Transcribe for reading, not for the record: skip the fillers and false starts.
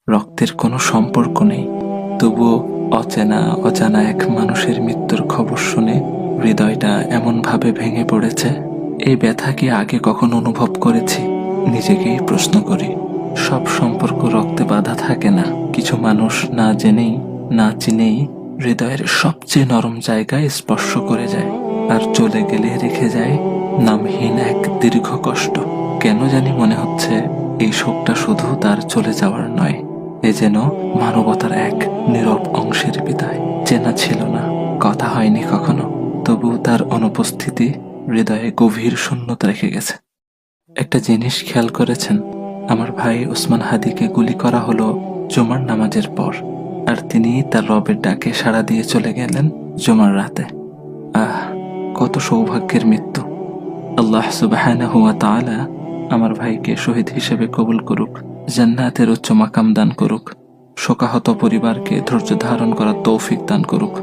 রক্তের কোনো সম্পর্ক নেই, তবুও অজানা এক মানুষের মৃত্যুর খবর শুনে হৃদয়টা এমনভাবে ভেঙে পড়েছে। এই ব্যথা কি আগে কখনো অনুভব করেছি? নিজেকেই প্রশ্ন করি। সব সম্পর্ক রক্তে বাঁধা থাকে না। কিছু মানুষ না জেনেই না চিনেই হৃদয়ের সবচেয়ে নরম জায়গায় স্পর্শ করে যায়, আর চলে গেলে রেখে যায় নামহীন এক দীর্ঘ কষ্ট। কেন জানি মনে হচ্ছে এই শোকটা শুধু তার চলে যাওয়ার নয়, এ যেন মানবতার এক নীরব অংশের বিদায়। চেনা ছিল না, কথা হয়নি কখনো, তবু তার অনুপস্থিতি হৃদয়ে গভীর শূন্যতা রেখে গেছে। একটা জিনিস খেয়াল করেছেন? আমার ভাই ওসমান হাদিকে গুলি করা হলো জুমার নামাজের পর, আর তিনি তার রবের ডাকে সাড়া দিয়ে চলে গেলেন জুমার রাতে। আহ, কত সৌভাগ্যের মৃত্যু! আল্লাহ সুবহানাহু ওয়া তাআলা আমার ভাইকে শহীদ হিসেবে কবুল করুক, জান্নাতের উচ্চ মাকাম দান করুক, শোকাহত পরিবারকে ধৈর্য ধারণ করার তৌফিক দান করুক।